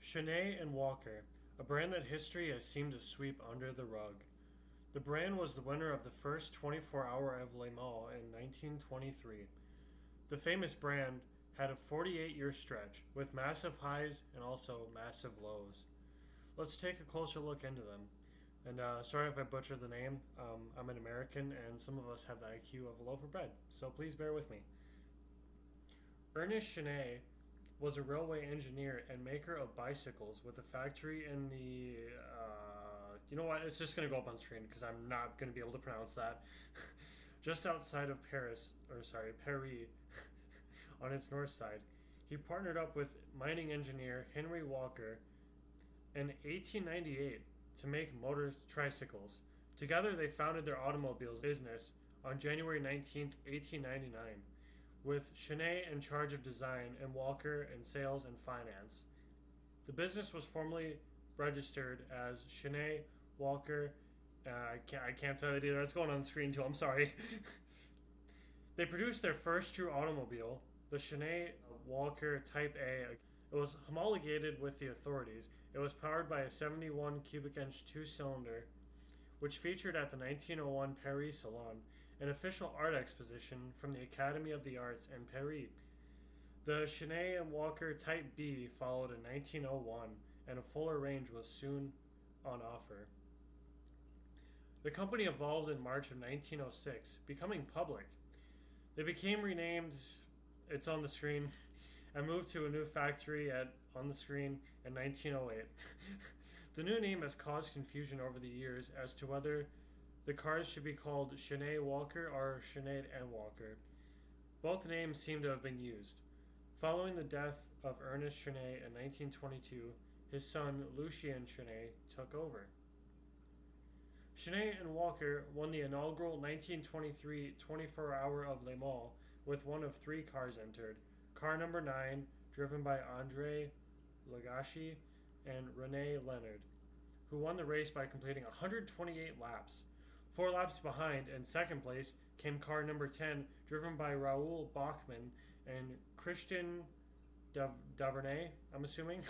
Chenet and Walker, a brand that history has seemed to sweep under the rug. The brand was the winner of the first 24-hour of Le Mans in 1923. The famous brand had a 48-year stretch with massive highs and also massive lows. Let's take a closer look into them. And sorry if I butchered the name. I'm an American, and some of us have the IQ of a loaf of bread, so please bear with me. Ernest Chenet was a railway engineer and maker of bicycles with a factory in the. You know what? It's just going to go up on screen because I'm not going to be able to pronounce that. Just outside of Paris, on its north side. He partnered up with mining engineer Henry Walker in 1898 to make motor tricycles. Together, they founded their automobiles business on January 19th, 1899, with Chenet in charge of design and Walker in sales and finance. The business was formally registered as Chenet Walker. I can't say that either. It's going on the screen too. I'm sorry. They produced their first true automobile, the Chenet Walker Type A. It was homologated with the authorities. It was powered by a 71 cubic inch two-cylinder, which featured at the 1901 Paris Salon, an official art exposition from the Academy of the Arts in Paris. The Chenet and Walker Type B followed in 1901, and a fuller range was soon on offer. The company evolved in March of 1906, becoming public. They became renamed, it's on the screen, and moved to a new factory on the screen in 1908. The new name has caused confusion over the years as to whether the cars should be called Chenet Walker or Chenet and Walker. Both names seem to have been used. Following the death of Ernest Chenet in 1922, his son Lucien Chenet took over. Chenet and Walker won the inaugural 1923 24-hour of Le Mans with one of three cars entered. Car number 9, driven by André Lagache and René Leonard, who won the race by completing 128 laps. 4 laps behind, in second place, came car number 10, driven by Raoul Bachmann and Christian Davernay, I'm assuming.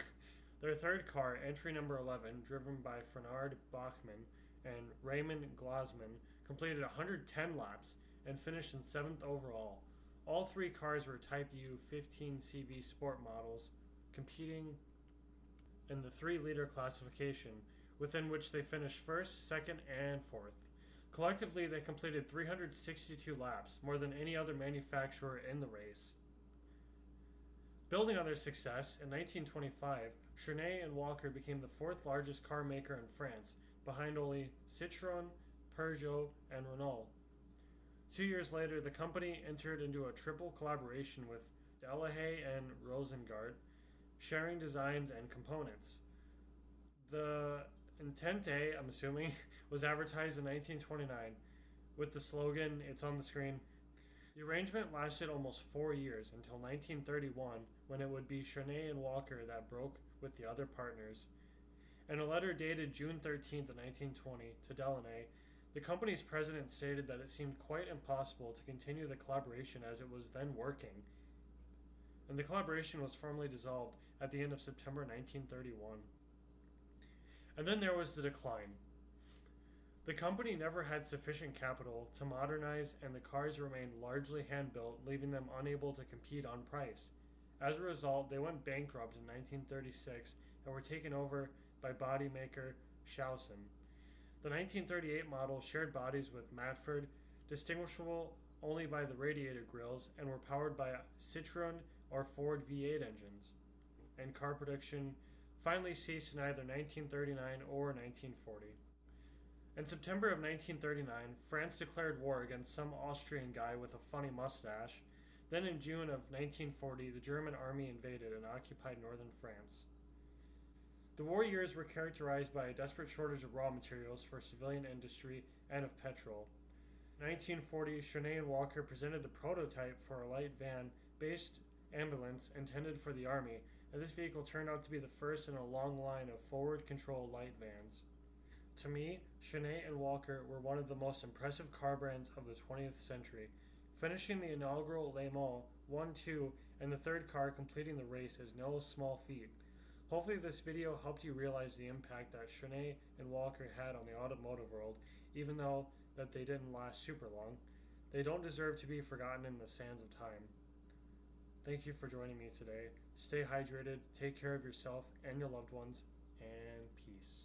Their third car, entry number 11, driven by Fernand Bachmann and Raymond Glasman, completed 110 laps and finished in 7th overall. All 3 cars were Type U 15CV sport models, competing in the 3-liter classification, within which they finished 1st, 2nd, and 4th. Collectively, they completed 362 laps, more than any other manufacturer in the race. Building on their success, in 1925, Chenet and Walker became the 4th largest car maker in France, behind only Citroën, Peugeot, and Renault. 2 years later, the company entered into a triple collaboration with Delahaye and Rosengart, sharing designs and components. The Entente, I'm assuming, was advertised in 1929 with the slogan, it's on the screen. The arrangement lasted almost 4 years until 1931, when it would be Chenet and Walker that broke with the other partners. In a letter dated June 13th of 1920 to Delahaye, the company's president stated that it seemed quite impossible to continue the collaboration as it was then working, and the collaboration was formally dissolved at the end of September 1931. And then there was the decline. The company never had sufficient capital to modernize, and the cars remained largely hand-built, leaving them unable to compete on price. As a result, they went bankrupt in 1936 and were taken over by body maker Schausen. The 1938 model shared bodies with Matford, distinguishable only by the radiator grills, and were powered by Citroën or Ford V8 engines. And car production finally ceased in either 1939 or 1940. In September of 1939, France declared war against some Austrian guy with a funny mustache. Then in June of 1940, the German army invaded and occupied northern France. The war years were characterized by a desperate shortage of raw materials for civilian industry and of petrol. In 1940, Chenet and Walker presented the prototype for a light van-based ambulance intended for the army, and this vehicle turned out to be the first in a long line of forward-control light vans. To me, Chenet and Walker were one of the most impressive car brands of the 20th century, finishing the inaugural Le Mans 1-2 and the third car completing the race is no small feat. Hopefully this video helped you realize the impact that Shanae and Walker had on the automotive world, even though that they didn't last super long. They don't deserve to be forgotten in the sands of time. Thank you for joining me today. Stay hydrated, take care of yourself and your loved ones, and peace.